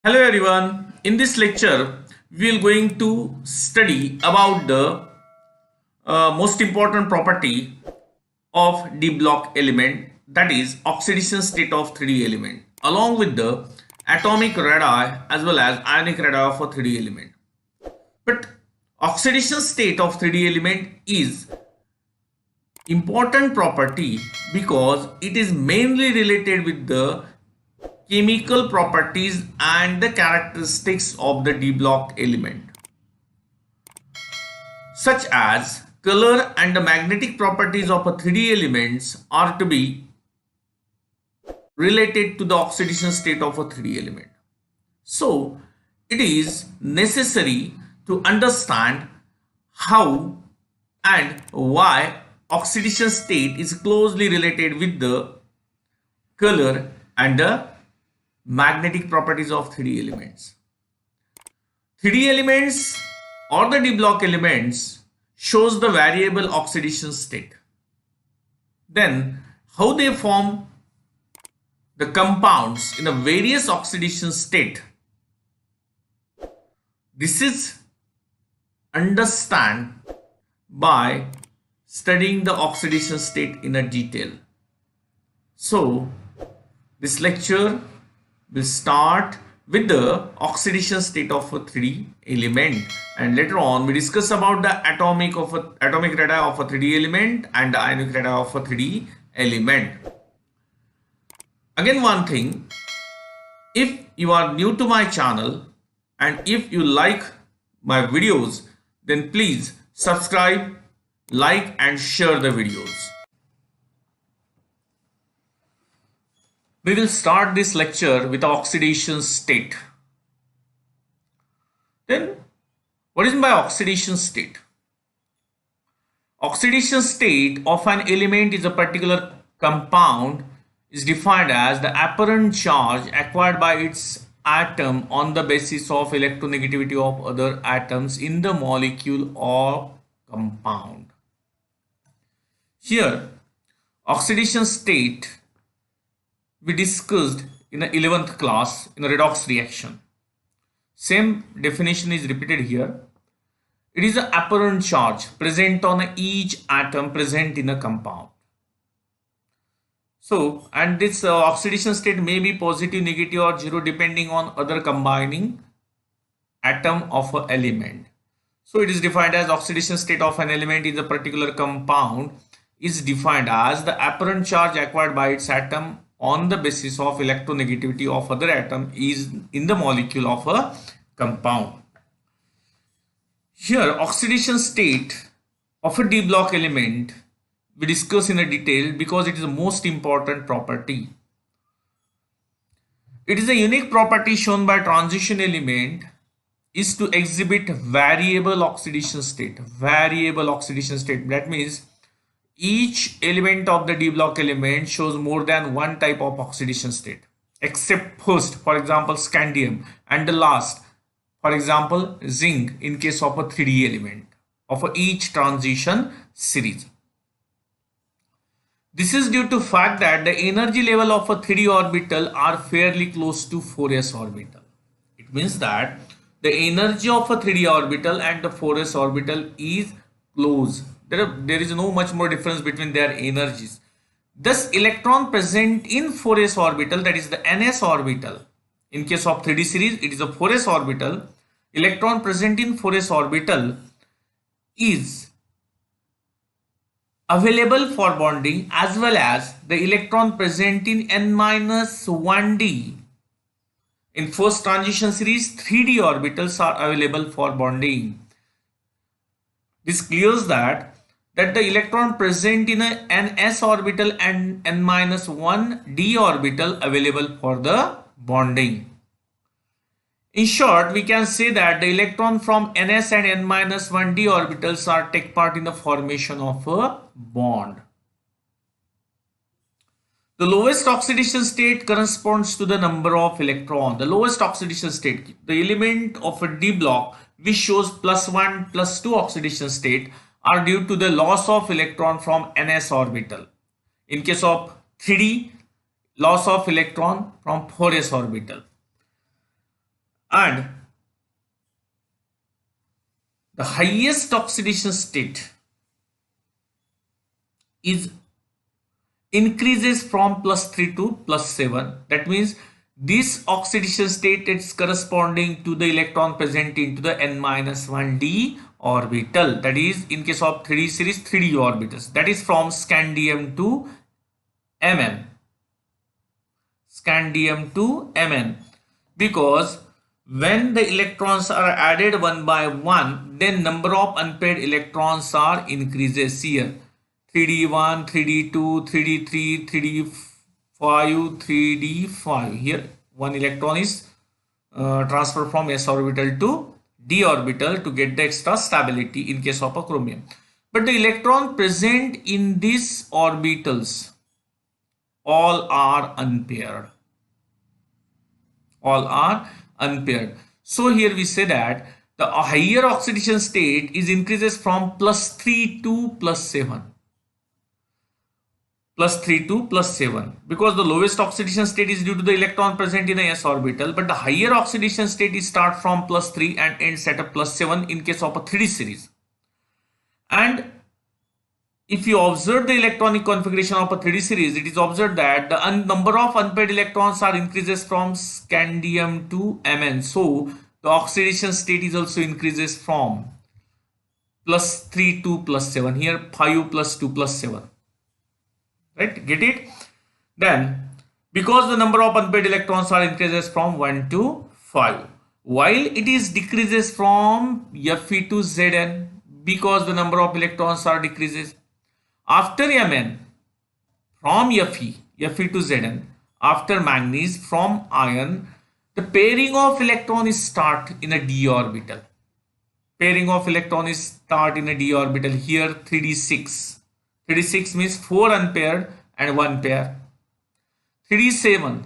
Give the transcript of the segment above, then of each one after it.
Hello everyone. In this lecture, we are going to study about the most important property of d block element, that is oxidation state of 3D element, along with the atomic radii as well as ionic radii of a 3D element. But oxidation state of 3D element is important property because it is mainly related with the chemical properties and the characteristics of the d block element, such as color and the magnetic properties of a 3D elements are to be related to the oxidation state of a 3D element. So it is necessary to understand how and why oxidation state is closely related with the color and the magnetic properties of 3D elements. 3D elements or the d block elements shows the variable oxidation state. Then how they form the compounds in a various oxidation state. This is understand by studying the oxidation state in a detail. So this lecture will start with the oxidation state of a 3D element, and later on we discuss about the atomic radii of a 3D element and the ionic radii of a 3D element. Again, one thing, if you are new to my channel and if you like my videos, then please subscribe, like and share the videos. We will start this lecture with the oxidation state. Then what is by oxidation state? Oxidation state of an element is a particular compound is defined as the apparent charge acquired by its atom on the basis of electronegativity of other atoms in the molecule or compound. Here oxidation state we discussed in the 11th class in a redox reaction. Same definition is repeated here. It is the apparent charge present on each atom present in a compound. So, and this oxidation state may be positive, negative or zero depending on other combining atom of an element. So it is defined as oxidation state of an element in a particular compound is defined as the apparent charge acquired by its atom on the basis of electronegativity of other atom is in the molecule of a compound. Here oxidation state of a d block element we discuss in a detail because it is the most important property. It is a unique property shown by transition element is to exhibit variable oxidation state. Variable oxidation state, that means each element of the d block element shows more than one type of oxidation state, except first, for example scandium, and the last, for example zinc, in case of a 3D element of each transition series. This is due to fact that the energy level of a 3D orbital are fairly close to 4s orbital. It means that the energy of a 3D orbital and the 4s orbital is close. There is no much more difference between their energies. Thus electron present in 4s orbital, that is the ns orbital, in case of 3D series it is a 4s orbital. Electron present in 4s orbital is available for bonding, as well as the electron present in n-1d. In first transition series 3D orbitals are available for bonding. This clears that the electron present in a ns orbital and n-1d orbital available for the bonding. In short, we can say that the electron from ns and n-1d orbitals are take part in the formation of a bond. The lowest oxidation state corresponds to the number of electrons. The lowest oxidation state, the element of a d block which shows +1, +2 oxidation state are due to the loss of electron from ns orbital. In case of 3D, loss of electron from 4s orbital. And the highest oxidation state is increases from +3 to +7. That means this oxidation state is corresponding to the electron present into the n-1d orbital. That is, in case of 3D series, 3D orbitals. That is from scandium to Mn. Scandium to Mn. Because when the electrons are added one by one, then number of unpaired electrons are increases here. 3d1, 3d2, 3d3, 3d5, 3d5. Here one electron is transferred from s orbital to d orbital to get the extra stability in case of a chromium. But the electron present in these orbitals all are unpaired. All are unpaired. So here we say that the higher oxidation state is increases from +3 to +7. +3 to +7, because the lowest oxidation state is due to the electron present in the s orbital, but the higher oxidation state is start from +3 and ends at a +7 in case of a 3D series. And if you observe the electronic configuration of a 3D series, it is observed that the number of unpaired electrons are increases from scandium to Mn. So the oxidation state is also increases from +3 to +7. Here 5 + 2 +7. Right, get it? Then because the number of unpaired electrons are increases from 1 to 5, while it is decreases from Fe to Zn, because the number of electrons are decreases. After Mn, from Fe to Zn, after manganese, from iron, the pairing of electron is start in a d orbital. Pairing of electron is start in a d orbital. Here 3d6. 3d6 means 4 unpaired and 1 pair. 3d7,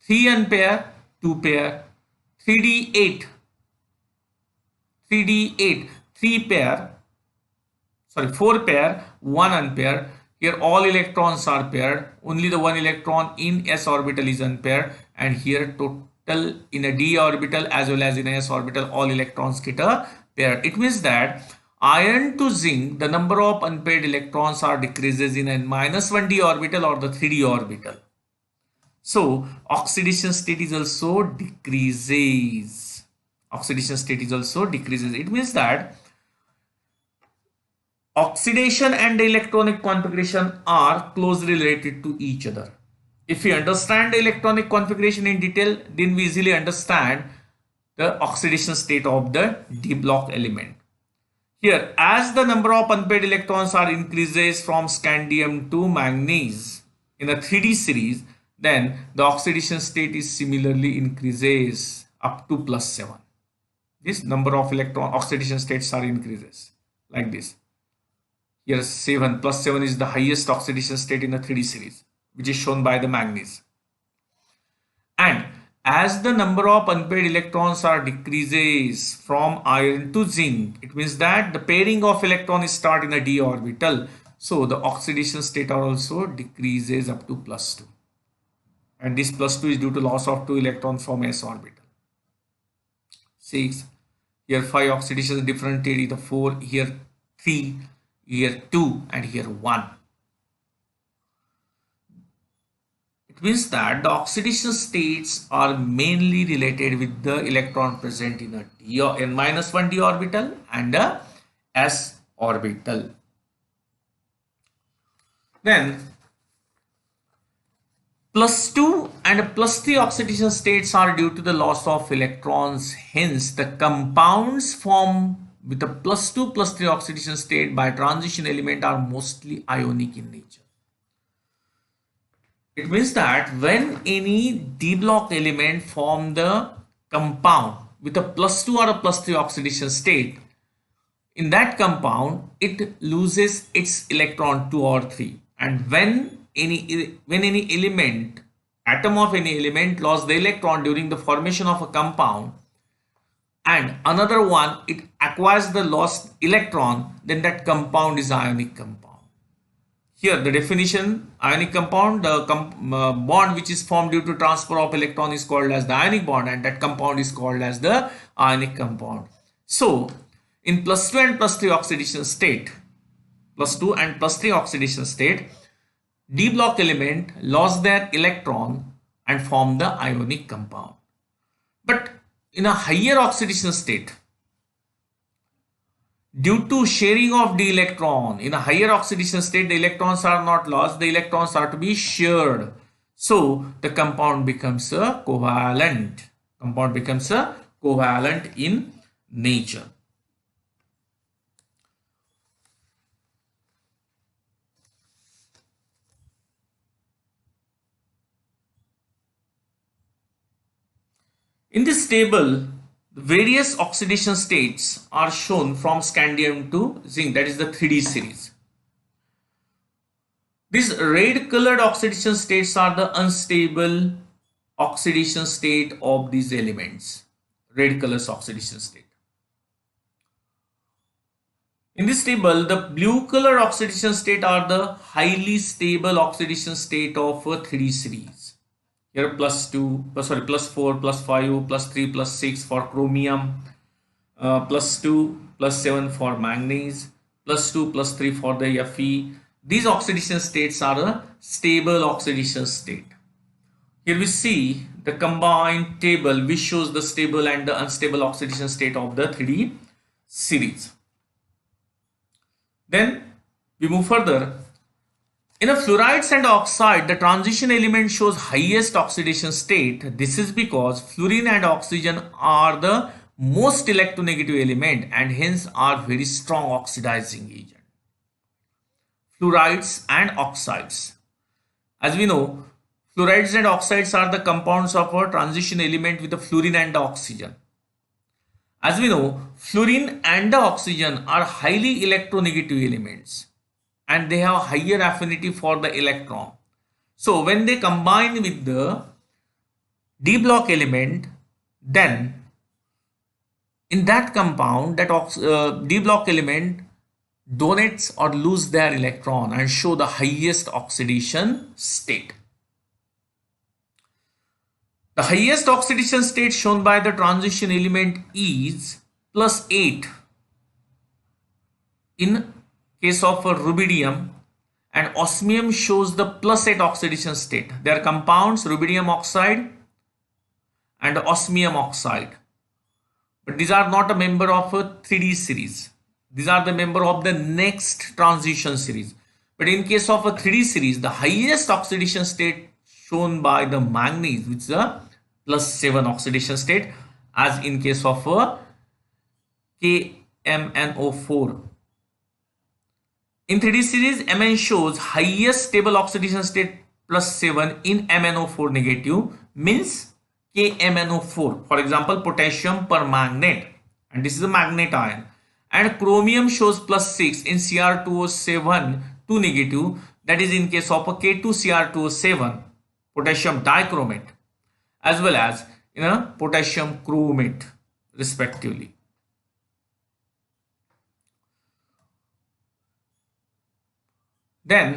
3 unpaired, 2 pair. 3d8, 4 pair, 1 unpaired. Here all electrons are paired. Only the one electron in s orbital is unpaired. And here total in a d orbital as well as in a s orbital, all electrons get a pair. It means that iron to zinc, the number of unpaired electrons are decreases in a -1d orbital or the 3d orbital. So oxidation state is also decreases. Oxidation state is also decreases. It means that oxidation and electronic configuration are closely related to each other. If we understand the electronic configuration in detail, then we easily understand the oxidation state of the d block element. Here, as the number of unpaired electrons are increases from scandium to manganese in a 3D series, then the oxidation state is similarly increases up to +7. This number of electron oxidation states are increases like this. Here 7 +7 is the highest oxidation state in the 3D series, which is shown by the manganese. And as the number of unpaired electrons are decreases from iron to zinc, it means that the pairing of electrons start in a d orbital. So the oxidation state are also decreases up to +2. And this +2 is due to loss of 2 electrons from s orbital. 6. Here 5 oxidation differentiated, either 4, here 3, here 2, and here 1. It means that the oxidation states are mainly related with the electron present in a n-1d orbital and a s orbital. Then +2 and +3 oxidation states are due to the loss of electrons. Hence, the compounds formed with the +2, +3 oxidation state by transition element are mostly ionic in nature. It means that when any d block element form the compound with a +2 or a +3 oxidation state, in that compound it loses its electron 2 or 3. And when any element, atom of any element lost the electron during the formation of a compound, and another one it acquires the lost electron, then that compound is ionic compound. Here the definition: ionic compound, the bond which is formed due to transfer of electron is called as the ionic bond, and that compound is called as the ionic compound. So in plus 2 and plus 3 oxidation state, plus 2 and plus 3 oxidation state, D block element lost their electron and form the ionic compound. But in a higher oxidation state, due to sharing of the electron, in a higher oxidation state, the electrons are not lost, the electrons are to be shared. So the compound becomes a covalent. Compound becomes a covalent in nature. In this table, various oxidation states are shown from scandium to zinc, that is the 3D series. These red colored oxidation states are the unstable oxidation state of these elements. Red colors oxidation state. In this table, the blue colored oxidation state are the highly stable oxidation state of a 3D series. Here plus 4, plus 5, plus 3, plus 6 for chromium, plus 2, plus 7 for manganese, plus 2, plus 3 for the Fe. These oxidation states are a stable oxidation state. Here we see the combined table which shows the stable and the unstable oxidation state of the 3D series. Then we move further. In a fluorides and oxide, the transition element shows highest oxidation state. This is because fluorine and oxygen are the most electronegative element and hence are very strong oxidizing agent. Fluorides and oxides. As we know, fluorides and oxides are the compounds of a transition element with the fluorine and the oxygen. As we know, fluorine and the oxygen are highly electronegative elements, and they have higher affinity for the electron. So when they combine with the D block element, then in that compound, that D block element donates or lose their electron and show the highest oxidation state. The highest oxidation state shown by the transition element is plus 8 in case of rubidium, and osmium shows the plus 8 oxidation state. They are compounds, rubidium oxide and osmium oxide, but these are not a member of a 3D series. These are the member of the next transition series. But in case of a 3D series, the highest oxidation state shown by the manganese, which is a plus 7 oxidation state, as in case of a KMnO4. In 3D series, Mn shows highest stable oxidation state plus 7 in MnO4 negative, means KMnO4. For example, potassium permanganate, and this is a magnet ion. And chromium shows plus 6 in Cr2O7 2 negative, that is in case of a K2Cr2O7, potassium dichromate, as well as in a potassium chromate respectively. Then